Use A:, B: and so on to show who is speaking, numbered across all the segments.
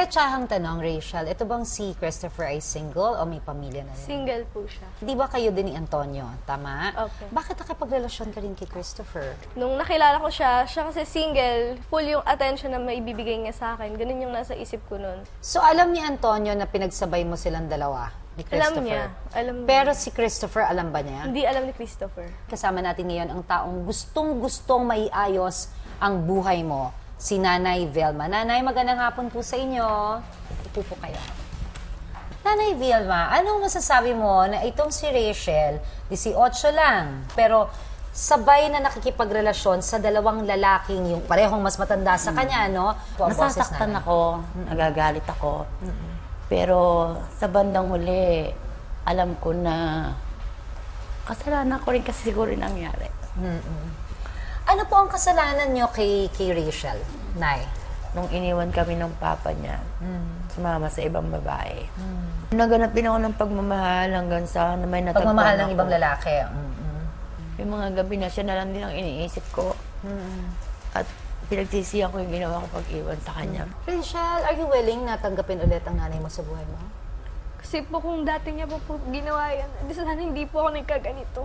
A: Diretsahang tanong, Rachel, ito bang si Christopher ay single o may pamilya na rin?
B: Single po siya.
A: Di ba kayo din ni Antonio? Tama?
B: Opo.
A: Bakit nakipagrelasyon ka rin kay Christopher?
B: Nung nakilala ko siya kasi single, full yung attention na maibibigay niya sa akin. Ganun yung nasa isip ko nun.
A: So, alam ni Antonio na pinagsabay mo silang dalawa ni Christopher?
B: Alam niya. Alam niya.
A: Pero si Christopher, alam ba niya?
B: Hindi alam ni Christopher.
A: Kasama natin ngayon ang taong gustong-gustong maiayos ang buhay mo, si Nanay Vilma. Nanay, magandang hapon po sa inyo. Upo po kayo. Nanay Vilma, anong masasabi mo na itong si Rachel, 18 lang, pero sabay na nakikipagrelasyon sa dalawang lalaking, yung parehong mas matanda sa kanya, no?
C: Nasasaktan ako, nagagalit ako. Pero sa bandang huli, alam ko na kasalanan ko rin kasi siguro yung nangyari.
A: Ano po ang kasalanan nyo kay Rachel, Nay?
C: Nung iniwan kami ng papa niya, sumama sa ibang babae. Naganap din ako ng pagmamahal hanggang sa may natagpuan
A: Pagmamahal ng
C: ako.
A: ibang lalaki.
C: Yung mga gabi na siya na lang din ang iniisip ko. At pinagsisihan ko yung ginawa ko pag-iwan sa kanya.
A: Rachel, are you willing na tanggapin ulit ang nanay mo sa buhay mo?
B: Kasi po kung dati niya po ginawa yan, sana hindi po ako nagkaganito.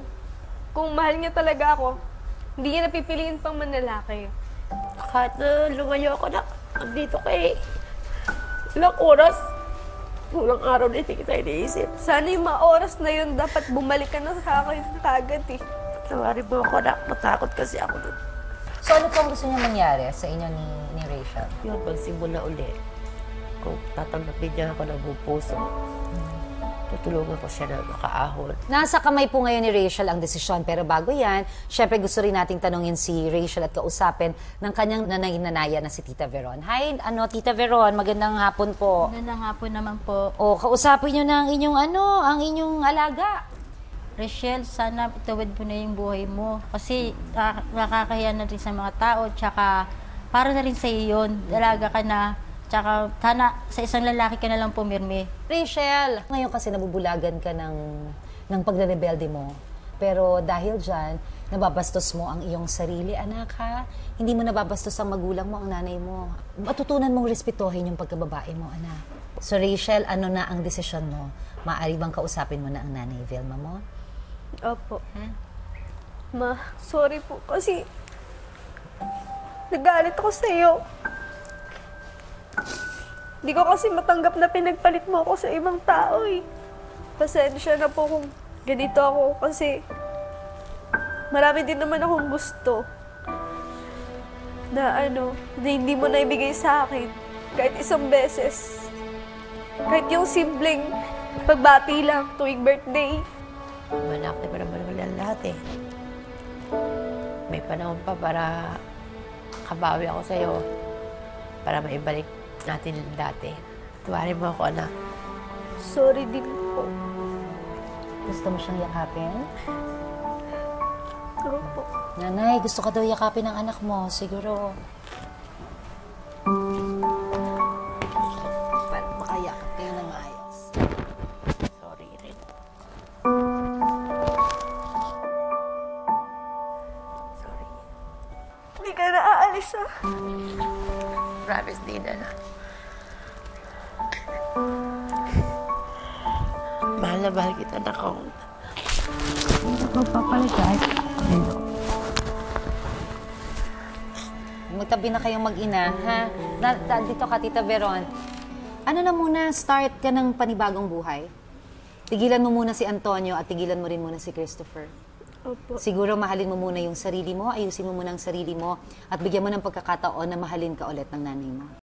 B: Kung mahal niya talaga ako, hindi niya napipiliin pang manlalaki.
C: Kahit lumayo ako na dito kay ilang oras, ulang araw na hindi kita iniisip.
B: Sana yung mga oras na yun, dapat bumalik ka na sa akin kagad eh.
C: Tawari mo ako na, matakot kasi ako dun.
A: So ano po ang gusto niya mangyari sa inyo ni Rachel?
C: Yun, pagsimula uli, kung tatanggapin niya ako ng buong puso, tutulungan ko siya na makaahon.
A: Nasa kamay po ngayon ni Rachel ang desisyon. Pero bago yan, syempre gusto rin nating tanungin si Rachel at kausapin ng kanyang nanay-nanaya na si Tita Veron. Hi, Tita Veron, magandang hapon po.
D: Magandang hapon naman po.
A: O, kausapin niyo na ang inyong alaga.
D: Rachel, sana ituwid mo na yung buhay mo. Kasi nakakahiya na rin sa mga tao. Tsaka para na rin sa iyo yun. Dalaga ka na. Tsaka sana sa isang lalaki ka na lang pumirmi.
A: Rachel, ngayon kasi nabubulagan ka ng pagre-rebelde mo. Pero dahil dyan, nababastos mo ang iyong sarili, anak ha. Hindi mo nababastos ang magulang mo, ang nanay mo. Matutunan mong respetuhin yung pagkababae mo, anak. So Rachel, ano na ang desisyon mo? Maaari bang kausapin mo na ang nanay Vilma mo?
B: Opo. Ma, sorry po kasi nagalit ako sa iyo. Hindi ko kasi matanggap na pinagpalit mo ako sa ibang tao eh. Pasensya na po kung ganito ako kasi marami din naman akong gusto na na hindi mo na ibigay sa akin kahit isang beses. Kahit yung simpleng pagbati lang tuwing birthday.
C: Malaki pa naman wala lahat eh. May panahon pa para kabawi ako sa'yo. Para maibalik natin yung dati. Tuwarin mo ako, anak.
B: Sorry din po.
A: Gusto mo siyang yakapin?
B: Opo.
A: Nanay, gusto ka daw yakapin ng anak mo, siguro. Para makayakap kayo ng maayos.
C: Sorry rin. Sorry.
B: Hindi ka na aalis ah.
C: Promise din na. Mahal na mahal kita na kung hindi ako papaligay.
A: Magtabi na kayong mag-ina, ha? Dito ka, Tita Veron. Ano na muna, start ka ng panibagong buhay? Tigilan mo muna si Antonio at tigilan mo rin muna si Christopher.
B: Opo.
A: Siguro mahalin mo muna yung sarili mo, ayusin mo muna ang sarili mo, at bigyan mo ng pagkakataon na mahalin ka ulit ng nanay mo.